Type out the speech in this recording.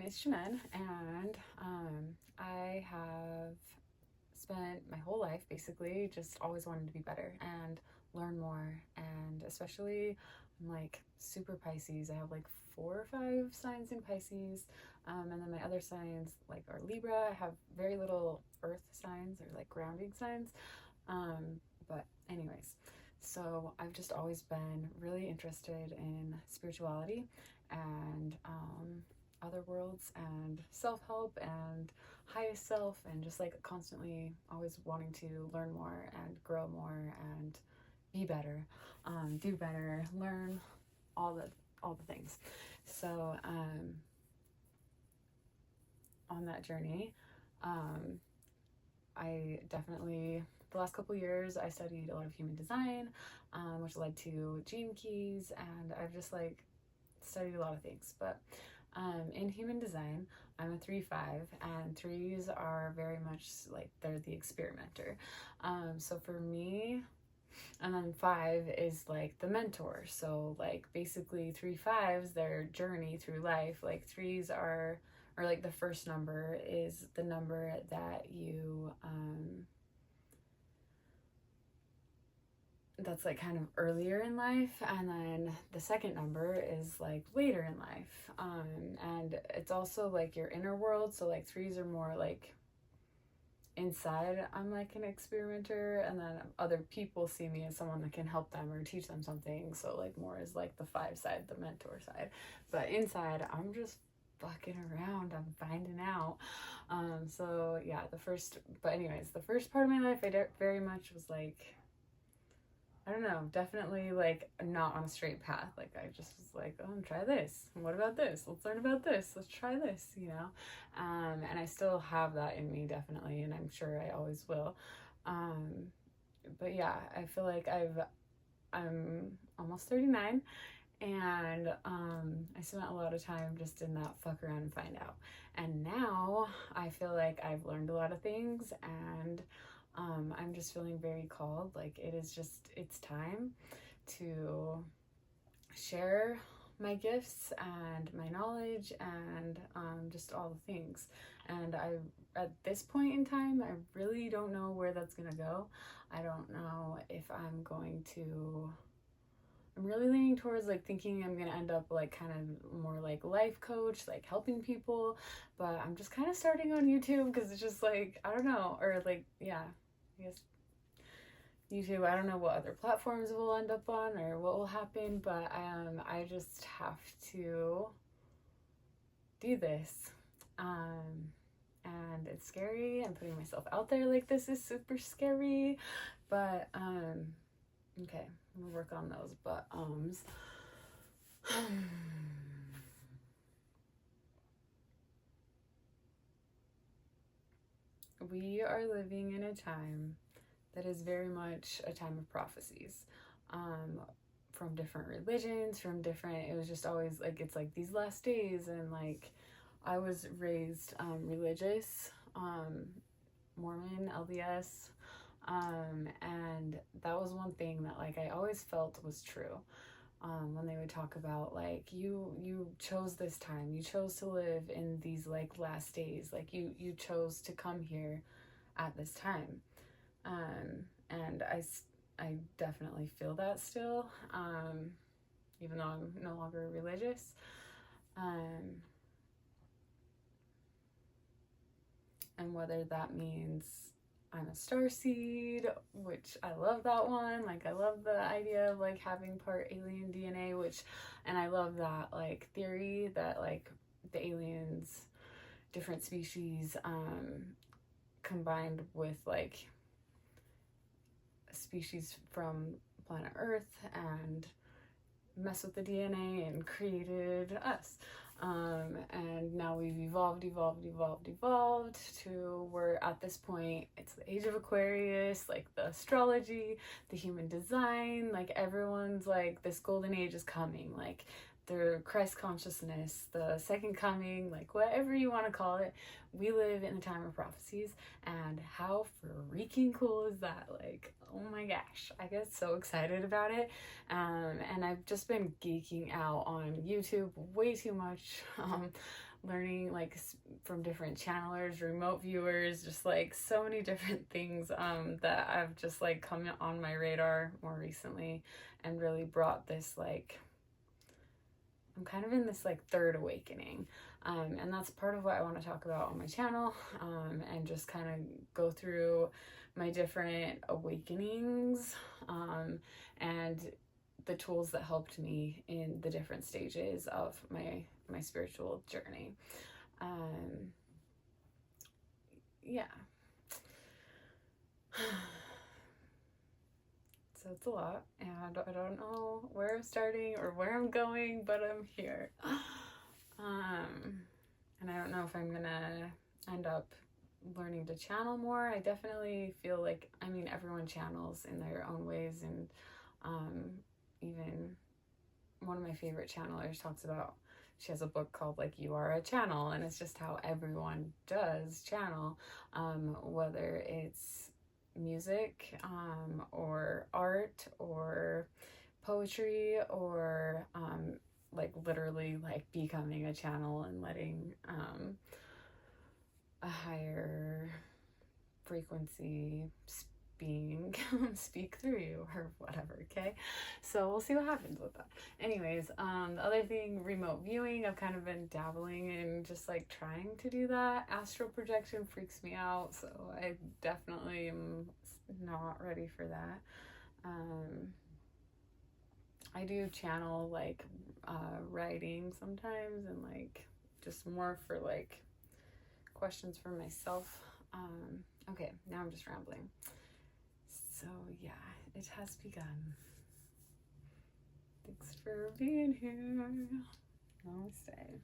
is Shemin, and I have spent my whole life basically just always wanting to be better and learn more. And especially, I'm like super Pisces. I have like 4 or 5 signs in Pisces, and then my other signs like are Libra. I have very little earth signs or like grounding signs. But, anyways, so I've just always been really interested in spirituality and other worlds and self-help and highest self, and just like constantly always wanting to learn more and grow more and be better, do better, learn all the things. So on that journey, I definitely, the last couple years I studied a lot of human design, which led to gene keys, and I've just like studied a lot of things. But in human design, I'm a 3-5, and threes are very much like they're the experimenter. So for me, and then 5 is like the mentor. So like basically 3-5s, their journey through life. Like threes are, or like the first number is the number that you that's like kind of earlier in life, and then the second number is like later in life, and it's also like your inner world. So like threes are more like inside, I'm like an experimenter, and then other people see me as someone that can help them or teach them something. So like more is like the 5 side, the mentor side, but inside I'm just fucking around, I'm finding out. So yeah, the first part of my life I very much was like, I don't know, definitely like not on a straight path. Like I just was like, oh, try this. What about this? Let's learn about this. Let's try this, you know? And I still have that in me, definitely, and I'm sure I always will. But yeah, I feel like I'm almost 39, and I spent a lot of time just in that fuck around and find out. And now I feel like I've learned a lot of things, and I'm just feeling very called. Like it's time to share my gifts and my knowledge and just all the things. And at this point in time, I really don't know where that's gonna go. I don't know if I'm really leaning towards like thinking I'm gonna end up like kind of more like life coach, like helping people. But I'm just kind of starting on YouTube because it's just like, I don't know, or like, yeah, I guess YouTube. I don't know what other platforms it will end up on or what will happen, but I just have to do this. And it's scary, and putting myself out there like this is super scary, but okay, I'm gonna work on those but we are living in a time that is very much a time of prophecies, from different religions, it was just always like, it's like these last days. And like, I was raised religious, Mormon, LDS, and that was one thing that like I always felt was true. When they would talk about like, you chose this time, you chose to live in these like last days, like you chose to come here at this time. And I definitely feel that still, even though I'm no longer religious. And whether that means I'm a starseed, which I love that one. Like I love the idea of like having part alien DNA, and I love that like theory that like the aliens, different species, combined with like species from planet Earth and mess with the DNA and created us. And now we've evolved to we're at this point, it's the age of Aquarius, like the astrology, the human design, like everyone's like, this golden age is coming, like the Christ consciousness, the second coming, like whatever you want to call it. We live in the time of prophecies, and how freaking cool is that? Like, oh my gosh, I get so excited about it. And I've just been geeking out on YouTube way too much, learning like from different channelers, remote viewers, just like so many different things that I've just like come on my radar more recently, and really brought this like, I'm kind of in this like third awakening, and that's part of what I want to talk about on my channel, and just kind of go through my different awakenings, and the tools that helped me in the different stages of my spiritual journey. Yeah. So it's a lot, and I don't know where I'm starting or where I'm going, but I'm here. And I don't know if I'm gonna end up learning to channel more. I definitely feel like, I mean, everyone channels in their own ways, and even one of my favorite channelers talks about, she has a book called like You Are a Channel, and it's just how everyone does channel, whether it's music, or art, or poetry, or like literally like becoming a channel and letting a higher frequency being speak through you or whatever. Okay, so we'll see what happens with that. Anyways, the other thing, remote viewing, I've kind of been dabbling in just like trying to do that. Astral projection freaks me out, so I definitely am not ready for that. I do channel like writing sometimes, and like just more for like questions for myself. Okay, now I'm just rambling. So yeah, it has begun. Thanks for being here. Namaste.